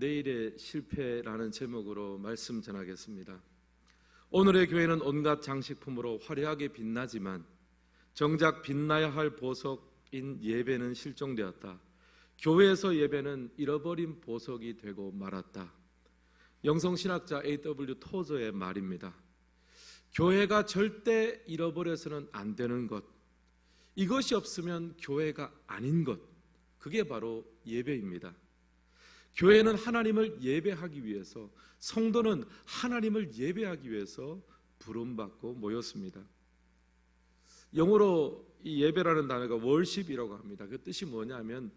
내일의 실패라는 제목으로 말씀 전하겠습니다. 오늘의 교회는 온갖 장식품으로 화려하게 빛나지만 정작 빛나야 할 보석인 예배는 실종되었다. 교회에서 예배는 잃어버린 보석이 되고 말았다. 영성신학자 A.W. 토저의 말입니다. 교회가 절대 잃어버려서는 안 되는 것, 이것이 없으면 교회가 아닌 것, 그게 바로 예배입니다. 교회는 하나님을 예배하기 위해서, 성도는 하나님을 예배하기 위해서 부름받고 모였습니다. 영어로 이 예배라는 단어가 worship이라고 합니다. 그 뜻이 뭐냐면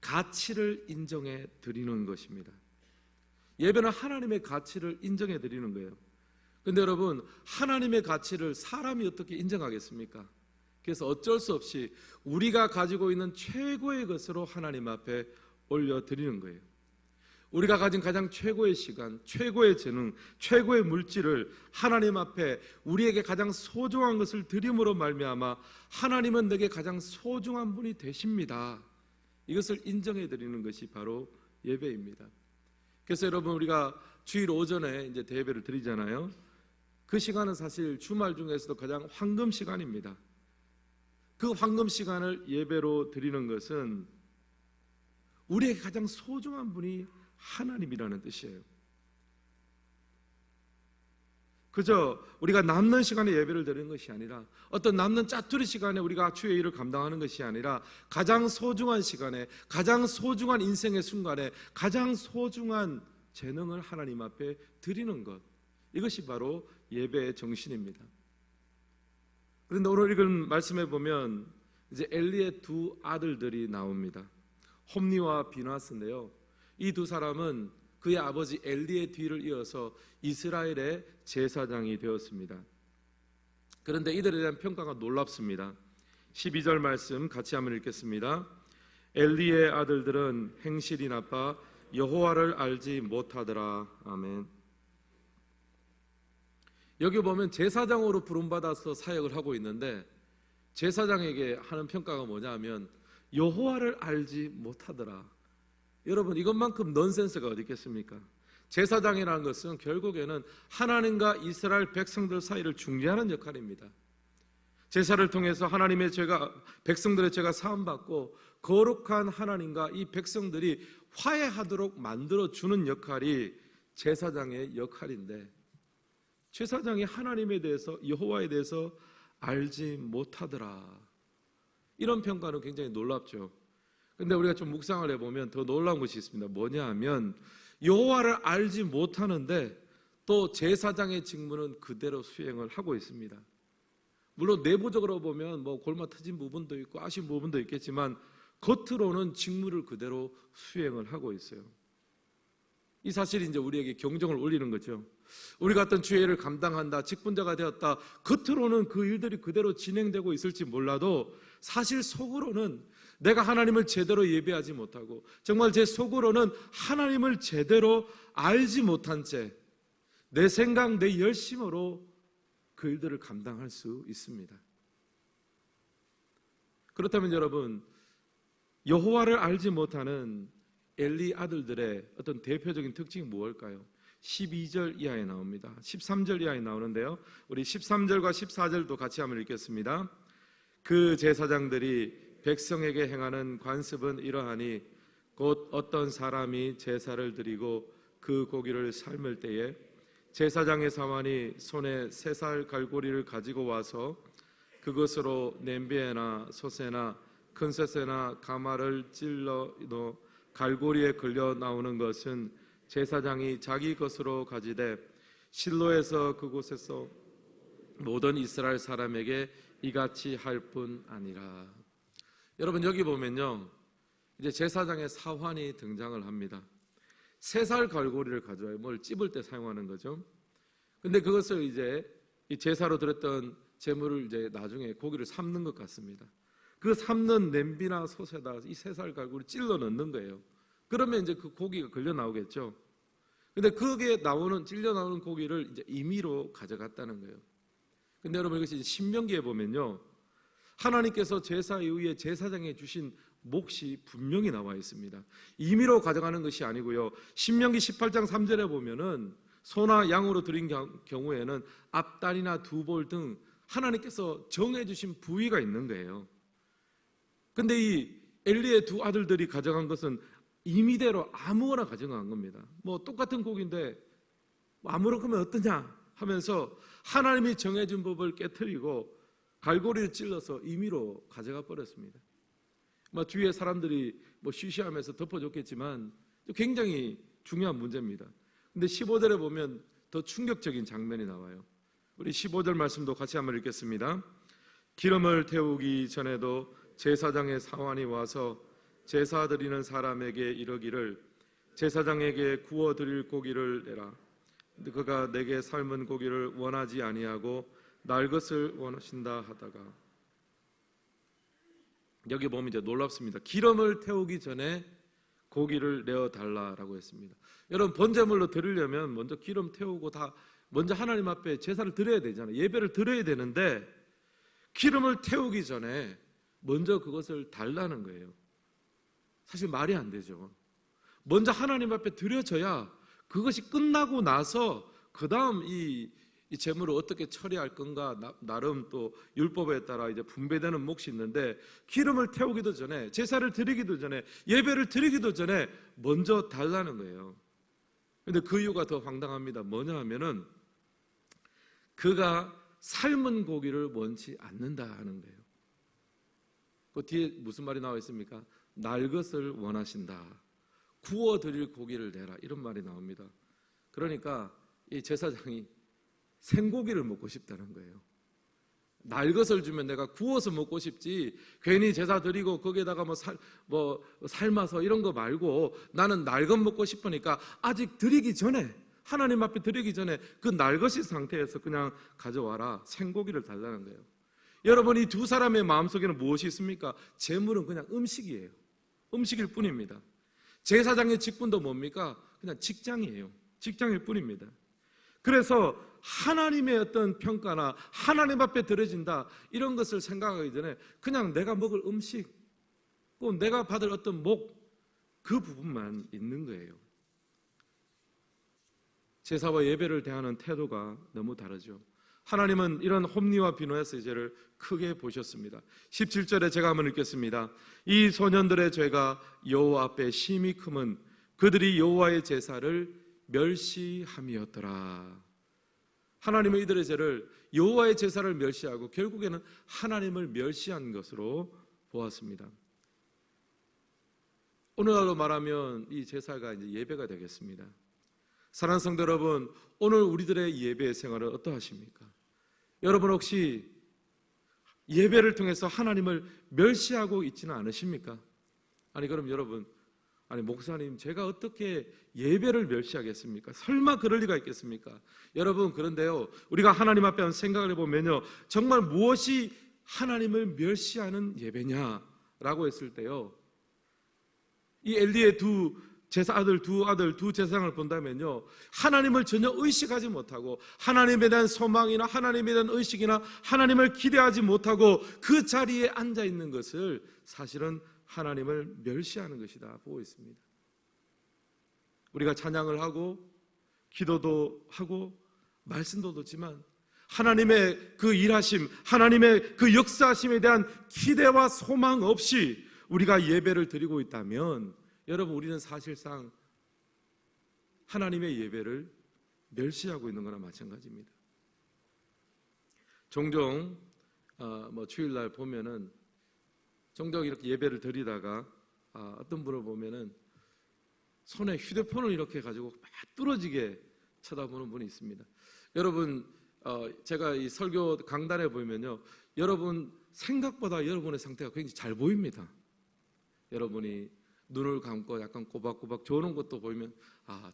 가치를 인정해 드리는 것입니다. 예배는 하나님의 가치를 인정해 드리는 거예요. 그런데 여러분, 하나님의 가치를 사람이 어떻게 인정하겠습니까? 그래서 어쩔 수 없이 우리가 가지고 있는 최고의 것으로 하나님 앞에 올려드리는 거예요. 우리가 가진 가장 최고의 시간, 최고의 재능, 최고의 물질을 하나님 앞에 우리에게 가장 소중한 것을 드림으로 말미암아 하나님은 내게 가장 소중한 분이 되십니다. 이것을 인정해 드리는 것이 바로 예배입니다. 그래서 여러분, 우리가 주일 오전에 이제 대예배를 드리잖아요. 그 시간은 사실 주말 중에서도 가장 황금 시간입니다. 그 황금 시간을 예배로 드리는 것은 우리에게 가장 소중한 분이 하나님이라는 뜻이에요. 그저 우리가 남는 시간에 예배를 드리는 것이 아니라, 어떤 남는 짜투리 시간에 우리가 주의 일을 감당하는 것이 아니라, 가장 소중한 시간에, 가장 소중한 인생의 순간에 가장 소중한 재능을 하나님 앞에 드리는 것, 이것이 바로 예배의 정신입니다. 그런데 오늘 읽은 말씀에 보면 이제 엘리의 두 아들들이 나옵니다. 홈리와 비나스인데요, 이 두 사람은 그의 아버지 엘리의 뒤를 이어서 이스라엘의 제사장이 되었습니다. 그런데 이들에 대한 평가가 놀랍습니다. 12절 말씀 같이 한번 읽겠습니다. 엘리의 아들들은 행실이 나빠 여호와를 알지 못하더라. 아멘. 여기 보면 제사장으로 부름받아서 사역을 하고 있는데, 제사장에게 하는 평가가 뭐냐면 여호와를 알지 못하더라. 여러분, 이것만큼 넌센스가 어디 있겠습니까? 제사장이라는 것은 결국에는 하나님과 이스라엘 백성들 사이를 중재하는 역할입니다. 제사를 통해서 하나님의 죄가, 백성들의 죄가 사함받고 거룩한 하나님과 이 백성들이 화해하도록 만들어주는 역할이 제사장의 역할인데, 제사장이 하나님에 대해서, 여호와에 대해서 알지 못하더라. 이런 평가는 굉장히 놀랍죠. 근데 우리가 좀 묵상을 해보면 더 놀라운 것이 있습니다. 뭐냐 하면 여호와를 알지 못하는데 또 제사장의 직무는 그대로 수행을 하고 있습니다. 물론 내부적으로 보면 뭐 골마 터진 부분도 있고 아쉬운 부분도 있겠지만 겉으로는 직무를 그대로 수행을 하고 있어요. 이 사실이 이제 우리에게 경종을 울리는 거죠. 우리가 어떤 주의 일을 감당한다, 직분자가 되었다, 겉으로는 그 일들이 그대로 진행되고 있을지 몰라도 사실 속으로는 내가 하나님을 제대로 예배하지 못하고, 정말 제 속으로는 하나님을 제대로 알지 못한 채 내 생각, 내 열심으로 그 일들을 감당할 수 있습니다. 그렇다면 여러분, 여호와를 알지 못하는 엘리 아들들의 어떤 대표적인 특징이 무엇일까요? 12절 이하에 나옵니다. 13절 이하에 나오는데요, 우리 13절과 14절도 같이 한번 읽겠습니다. 그 제사장들이 백성에게 행하는 관습은 이러하니 곧 어떤 사람이 제사를 드리고 그 고기를 삶을 때에 제사장의 사환이 손에 3살 갈고리를 가지고 와서 그것으로 냄비에나 솥에나 큰 솥에나 가마를 찔러 넣어 갈고리에 걸려 나오는 것은 제사장이 자기 것으로 가지되 실로에서 그곳에서 모든 이스라엘 사람에게 이같이 할 뿐 아니라. 여러분, 여기 보면요, 이제 제사장의 사환이 등장을 합니다. 3살 갈고리를 가져와요. 뭘 찝을 때 사용하는 거죠. 근데 그것을 이제 이 제사로 드렸던 제물을 이제 나중에 고기를 삶는 것 같습니다. 그 삶는 냄비나 솥에다 이 3살 갈고리 찔러 넣는 거예요. 그러면 이제 그 고기가 걸려 나오겠죠. 근데 거기에 나오는, 찔려 나오는 고기를 이제 임의로 가져갔다는 거예요. 근데 여러분, 이것이 신명기에 보면요, 하나님께서 제사 이후에 제사장에 주신 몫이 분명히 나와 있습니다. 임의로 가져가는 것이 아니고요. 신명기 18장 3절에 보면은 소나 양으로 드린 경우에는 앞다리나 두볼 등 하나님께서 정해주신 부위가 있는 거예요. 근데 이 엘리의 두 아들들이 가져간 것은 임의대로 아무거나 가져간 겁니다. 뭐 똑같은 고기인데 아무렇게면 어떠냐 하면서 하나님이 정해준 법을 깨트리고 갈고리를 찔러서 임의로 가져가 버렸습니다. 뭐 주위에 사람들이 뭐 쉬쉬하면서 덮어줬겠지만 굉장히 중요한 문제입니다. 근데 15절에 보면 더 충격적인 장면이 나와요. 우리 15절 말씀도 같이 한번 읽겠습니다. 기름을 태우기 전에도 제사장의 사환이 와서 제사 드리는 사람에게 이르기를 제사장에게 구워 드릴 고기를 내라. 그가 내게 삶은 고기를 원하지 아니하고 날 것을 원하신다 하다가, 여기 보면 이제 놀랍습니다. 기름을 태우기 전에 고기를 내어 달라라고 했습니다. 여러분, 번제물로 드리려면 먼저 기름 태우고 다 먼저 하나님 앞에 제사를 드려야 되잖아요. 예배를 드려야 되는데 기름을 태우기 전에 먼저 그것을 달라는 거예요. 사실 말이 안 되죠. 먼저 하나님 앞에 드려져야 그것이 끝나고 나서 그 다음 이 재물을 어떻게 처리할 건가, 나름 또 율법에 따라 이제 분배되는 몫이 있는데, 기름을 태우기도 전에, 제사를 드리기도 전에, 예배를 드리기도 전에 먼저 달라는 거예요. 근데 그 이유가 더 황당합니다. 뭐냐 하면은 그가 삶은 고기를 원치 않는다 하는 거예요. 그 뒤에 무슨 말이 나와 있습니까? 날 것을 원하신다. 구워 드릴 고기를 내라, 이런 말이 나옵니다. 그러니까 이 제사장이 생고기를 먹고 싶다는 거예요. 날 것을 주면 내가 구워서 먹고 싶지, 괜히 제사 드리고 거기에다가 뭐 삶아서 이런 거 말고 나는 날 것 먹고 싶으니까 아직 드리기 전에, 하나님 앞에 드리기 전에 그 날 것인 상태에서 그냥 가져와라, 생고기를 달라는 거예요. 여러분, 이 두 사람의 마음속에는 무엇이 있습니까? 재물은 그냥 음식이에요. 음식일 뿐입니다. 제사장의 직분도 뭡니까? 그냥 직장이에요. 직장일 뿐입니다. 그래서 하나님의 어떤 평가나 하나님 앞에 드려진다, 이런 것을 생각하기 전에 그냥 내가 먹을 음식, 꼭 내가 받을 어떤 목, 그 부분만 있는 거예요. 제사와 예배를 대하는 태도가 너무 다르죠. 하나님은 이런 홈리와 비노의 죄를 크게 보셨습니다. 17절에 제가 한번 읽겠습니다. 이 소년들의 죄가 여호와 앞에 심히 크면 그들이 여호와의 제사를 멸시함이었더라. 하나님은 이들의 죄를, 여호와의 제사를 멸시하고 결국에는 하나님을 멸시한 것으로 보았습니다. 오늘날로 말하면 이 제사가 이제 예배가 되겠습니다. 사랑하는 성도 여러분, 오늘 우리들의 예배 생활은 어떠하십니까? 여러분 혹시 예배를 통해서 하나님을 멸시하고 있지는 않으십니까? 아니 그럼 여러분, 아니 목사님 제가 어떻게 예배를 멸시하겠습니까? 설마 그럴 리가 있겠습니까? 여러분, 그런데요, 우리가 하나님 앞에 한번 생각을 해보면요, 정말 무엇이 하나님을 멸시하는 예배냐라고 했을 때요, 이 엘리의 두 제사장을 본다면요, 하나님을 전혀 의식하지 못하고 하나님에 대한 소망이나 하나님에 대한 의식이나 하나님을 기대하지 못하고 그 자리에 앉아 있는 것을 사실은 하나님을 멸시하는 것이다 보고 있습니다. 우리가 찬양을 하고 기도도 하고 말씀도 듣지만 하나님의 그 일하심, 하나님의 그 역사하심에 대한 기대와 소망 없이 우리가 예배를 드리고 있다면, 여러분, 우리는 사실상 하나님의 예배를 멸시하고 있는 거나 마찬가지입니다. 종종 주일날 보면은 종종 이렇게 예배를 드리다가 어떤 분을 보면은 손에 휴대폰을 이렇게 가지고 막 뚫어지게 쳐다보는 분이 있습니다. 여러분, 제가 이 설교 강단에 보면요, 여러분 생각보다 여러분의 상태가 굉장히 잘 보입니다. 여러분이 눈을 감고 약간 꼬박꼬박 조는 것도 보이면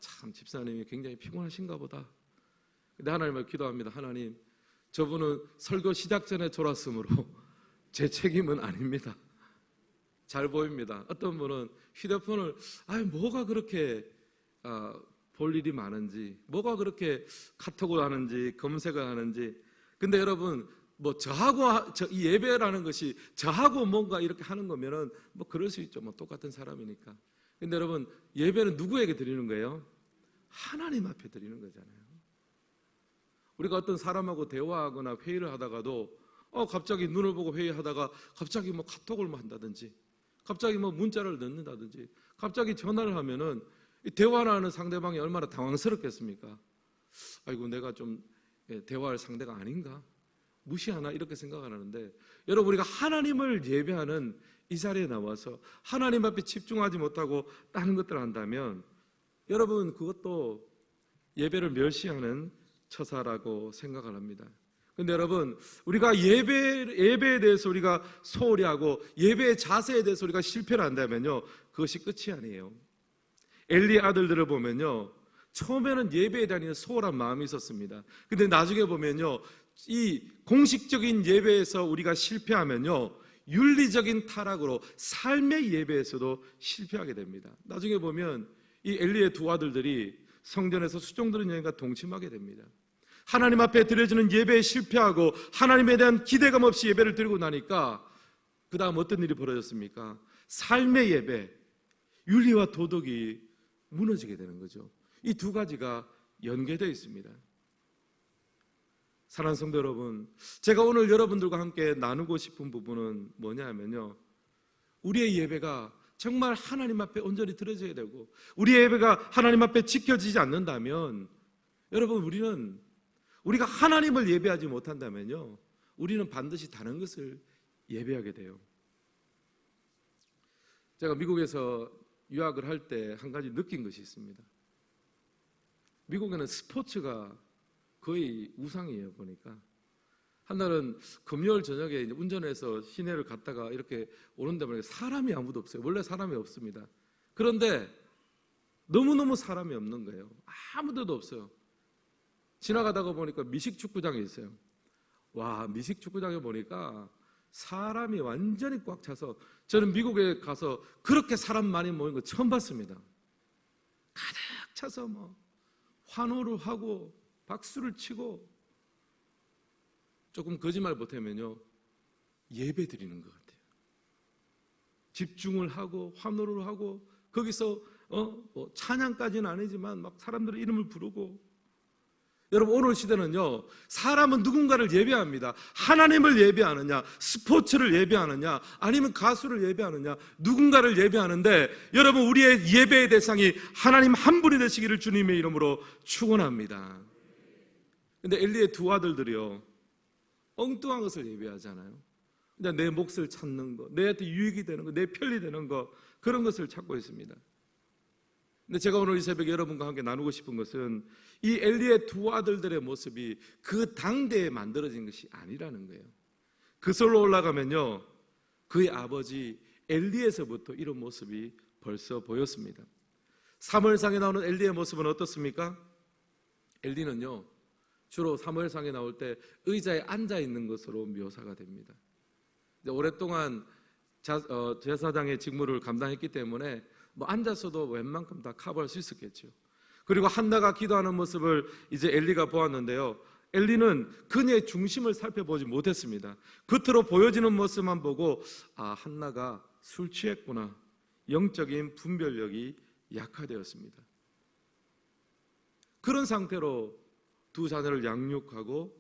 참 집사님이 굉장히 피곤하신가 보다. 근데 하나님을 기도합니다. 하나님, 저분은 설교 시작 전에 졸았으므로 제 책임은 아닙니다. 잘 보입니다. 어떤 분은 휴대폰을 뭐가 그렇게 볼 일이 많은지, 뭐가 그렇게 카톡을 하는지 검색을 하는지. 근데 여러분, 뭐 이 예배라는 것이 저하고 뭔가 이렇게 하는 거면은 뭐 그럴 수 있죠. 뭐 똑같은 사람이니까. 근데 여러분, 예배는 누구에게 드리는 거예요? 하나님 앞에 드리는 거잖아요. 우리가 어떤 사람하고 대화하거나 회의를 하다가도 갑자기 눈을 보고 회의하다가 갑자기 뭐 카톡을 뭐 한다든지, 갑자기 뭐 문자를 넣는다든지, 갑자기 전화를 하면은 이 대화를 하는 상대방이 얼마나 당황스럽겠습니까? 아이고, 내가 좀 대화할 상대가 아닌가? 무시하나? 이렇게 생각을 하는데, 여러분, 우리가 하나님을 예배하는 이 자리에 나와서 하나님 앞에 집중하지 못하고 다른 것들을 한다면 여러분, 그것도 예배를 멸시하는 처사라고 생각을 합니다. 근데 여러분, 우리가 예배에 대해서 우리가 소홀히 하고 예배의 자세에 대해서 우리가 실패를 한다면요, 그것이 끝이 아니에요. 엘리 아들들을 보면요, 처음에는 예배에 대한 소홀한 마음이 있었습니다. 근데 나중에 보면요, 이 공식적인 예배에서 우리가 실패하면요, 윤리적인 타락으로 삶의 예배에서도 실패하게 됩니다. 나중에 보면 이 엘리의 두 아들들이 성전에서 수종드는 여인과 동침하게 됩니다. 하나님 앞에 드려지는 예배에 실패하고 하나님에 대한 기대감 없이 예배를 드리고 나니까 그 다음 어떤 일이 벌어졌습니까? 삶의 예배, 윤리와 도덕이 무너지게 되는 거죠. 이 두 가지가 연계되어 있습니다. 사랑하는 성도 여러분, 제가 오늘 여러분들과 함께 나누고 싶은 부분은 뭐냐면요, 우리의 예배가 정말 하나님 앞에 온전히 드려져야 되고 우리의 예배가 하나님 앞에 지켜지지 않는다면, 여러분, 우리가 하나님을 예배하지 못한다면요, 우리는 반드시 다른 것을 예배하게 돼요. 제가 미국에서 유학을 할 때 한 가지 느낀 것이 있습니다. 미국에는 스포츠가 거의 우상이에요. 보니까 한날은 금요일 저녁에 운전해서 시내를 갔다가 이렇게 오는데 보니까 사람이 아무도 없어요. 원래 사람이 없습니다. 그런데 너무너무 사람이 없는 거예요. 아무데도 없어요. 지나가다가 보니까 미식축구장이 있어요. 와, 미식축구장에 보니까 사람이 완전히 꽉 차서, 저는 미국에 가서 그렇게 사람 많이 모인 거 처음 봤습니다. 가득 차서 뭐 환호를 하고 박수를 치고, 조금 거짓말 못하면요, 예배 드리는 것 같아요. 집중을 하고 환호를 하고, 거기서 뭐 찬양까지는 아니지만 막 사람들의 이름을 부르고. 여러분, 오늘 시대는요, 사람은 누군가를 예배합니다. 하나님을 예배하느냐, 스포츠를 예배하느냐, 아니면 가수를 예배하느냐, 누군가를 예배하는데, 여러분, 우리의 예배의 대상이 하나님 한 분이 되시기를 주님의 이름으로 축원합니다. 근데 엘리의 두 아들들이요, 엉뚱한 것을 예배하잖아요. 그냥 내 몫을 찾는 거, 내한테 유익이 되는 거, 내 편리 되는 거, 그런 것을 찾고 있습니다. 근데 제가 오늘 이 새벽에 여러분과 함께 나누고 싶은 것은 이 엘리의 두 아들들의 모습이 그 당대에 만들어진 것이 아니라는 거예요. 그 설로 올라가면요, 그의 아버지 엘리에서부터 이런 모습이 벌써 보였습니다. 사무엘상에 나오는 엘리의 모습은 어떻습니까? 엘리는요, 주로 사무엘상에 나올 때 의자에 앉아 있는 것으로 묘사가 됩니다. 오랫동안 제사장의 직무를 감당했기 때문에 뭐 앉아서도 웬만큼 다 커버할 수 있었겠죠. 그리고 한나가 기도하는 모습을 이제 엘리가 보았는데요, 엘리는 그녀의 중심을 살펴보지 못했습니다. 겉으로 보여지는 모습만 보고, 아, 한나가 술 취했구나, 영적인 분별력이 약화되었습니다. 그런 상태로 두 자녀를 양육하고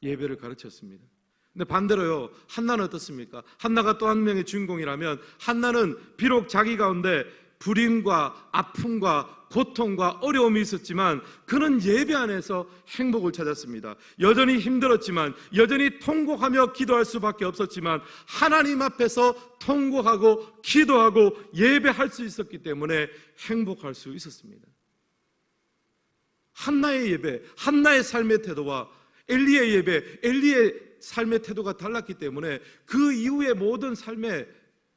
예배를 가르쳤습니다. 근데 반대로요, 한나는 어떻습니까? 한나가 또 한 명의 주인공이라면, 한나는 비록 자기 가운데 불임과 아픔과 고통과 어려움이 있었지만 그는 예배 안에서 행복을 찾았습니다. 여전히 힘들었지만, 여전히 통곡하며 기도할 수밖에 없었지만, 하나님 앞에서 통곡하고 기도하고 예배할 수 있었기 때문에 행복할 수 있었습니다. 한나의 예배, 한나의 삶의 태도와 엘리의 예배, 엘리의 삶의 태도가 달랐기 때문에 그 이후의 모든 삶의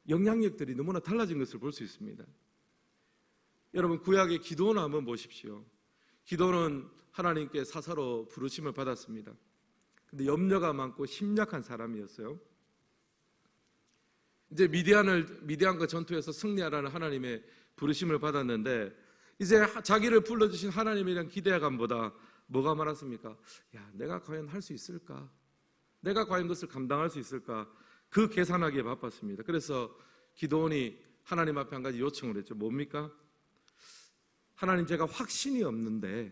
영향력들이 너무나 달라진 것을 볼 수 있습니다. 여러분, 구약의 기도는 한번 보십시오. 기도는 하나님께 사사로 부르심을 받았습니다. 근데 염려가 많고 심약한 사람이었어요. 이제 미디안과 전투에서 승리하라는 하나님의 부르심을 받았는데, 이제 자기를 불러주신 하나님에 대한 기대감보다 뭐가 많았습니까? 야, 내가 과연 할 수 있을까? 내가 과연 그것을 감당할 수 있을까? 그 계산하기에 바빴습니다. 그래서 기도원이 하나님 앞에 한 가지 요청을 했죠. 뭡니까? 하나님, 제가 확신이 없는데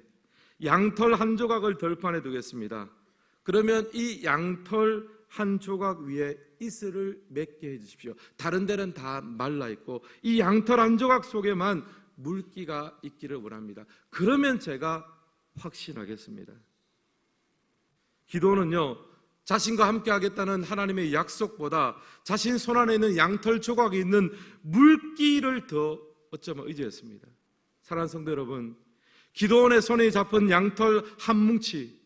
양털 한 조각을 들판에 두겠습니다. 그러면 이 양털 한 조각 위에 이슬을 맺게 해주십시오. 다른 데는 다 말라있고 이 양털 한 조각 속에만 물기가 있기를 원합니다. 그러면 제가 확신하겠습니다. 기도는요, 자신과 함께 하겠다는 하나님의 약속보다 자신 손 안에 있는 양털 조각이 있는 물기를 더 어쩌면 의지했습니다. 사랑하는 성도 여러분, 기도원의 손에 잡힌 양털 한 뭉치,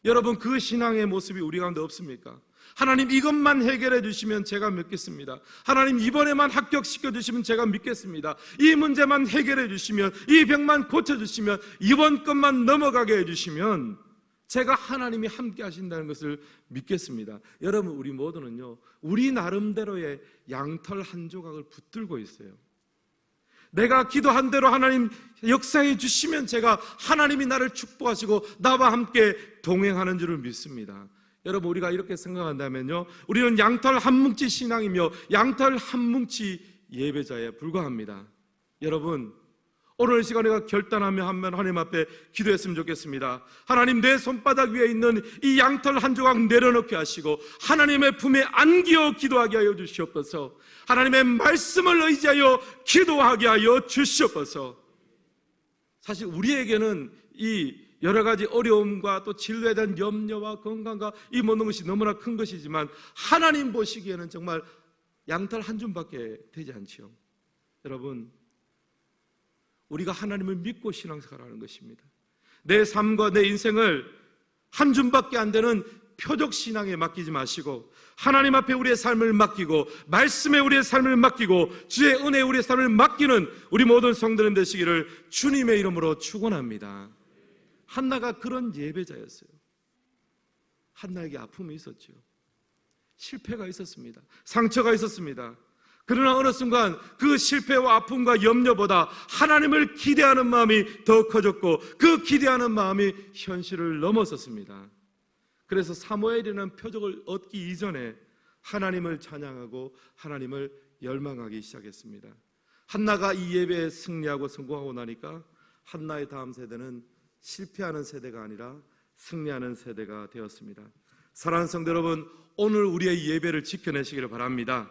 여러분 그 신앙의 모습이 우리 가운데 없습니까? 하나님, 이것만 해결해 주시면 제가 믿겠습니다. 하나님, 이번에만 합격시켜 주시면 제가 믿겠습니다. 이 문제만 해결해 주시면, 이 병만 고쳐 주시면, 이번 것만 넘어가게 해 주시면 제가 하나님이 함께 하신다는 것을 믿겠습니다. 여러분, 우리 모두는요, 우리 나름대로의 양털 한 조각을 붙들고 있어요. 내가 기도한 대로 하나님 역사해 주시면 제가 하나님이 나를 축복하시고 나와 함께 동행하는 줄을 믿습니다. 여러분, 우리가 이렇게 생각한다면요, 우리는 양털 한 뭉치 신앙이며 양털 한 뭉치 예배자에 불과합니다. 여러분, 오늘 이 시간에 결단하며 한번 하나님 앞에 기도했으면 좋겠습니다. 하나님, 내 손바닥 위에 있는 이 양털 한 조각 내려놓게 하시고 하나님의 품에 안기어 기도하게 하여 주시옵소서. 하나님의 말씀을 의지하여 기도하게 하여 주시옵소서. 사실 우리에게는 이 여러 가지 어려움과 또 진로에 대한 염려와 건강과 이 모든 것이 너무나 큰 것이지만 하나님 보시기에는 정말 양털 한 줌밖에 되지 않지요. 여러분, 우리가 하나님을 믿고 신앙생활하는 것입니다. 내 삶과 내 인생을 한 줌밖에 안 되는 표적 신앙에 맡기지 마시고 하나님 앞에 우리의 삶을 맡기고 말씀에 우리의 삶을 맡기고 주의 은혜에 우리의 삶을 맡기는 우리 모든 성도님 되시기를 주님의 이름으로 축원합니다. 한나가 그런 예배자였어요. 한나에게 아픔이 있었죠. 실패가 있었습니다. 상처가 있었습니다. 그러나 어느 순간 그 실패와 아픔과 염려보다 하나님을 기대하는 마음이 더 커졌고 그 기대하는 마음이 현실을 넘어섰습니다. 그래서 사무엘이라는 표적을 얻기 이전에 하나님을 찬양하고 하나님을 열망하기 시작했습니다. 한나가 이 예배에 승리하고 성공하고 나니까 한나의 다음 세대는 실패하는 세대가 아니라 승리하는 세대가 되었습니다. 사랑하는 성도 여러분, 오늘 우리의 예배를 지켜내시기를 바랍니다.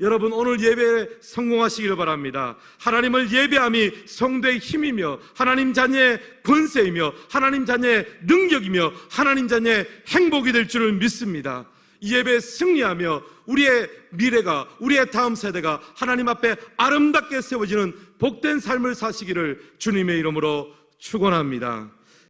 여러분, 오늘 예배에 성공하시기를 바랍니다. 하나님을 예배함이 성도의 힘이며 하나님 자녀의 권세이며 하나님 자녀의 능력이며 하나님 자녀의 행복이 될 줄을 믿습니다. 이 예배에 승리하며 우리의 미래가, 우리의 다음 세대가 하나님 앞에 아름답게 세워지는 복된 삶을 사시기를 주님의 이름으로 축원합니다.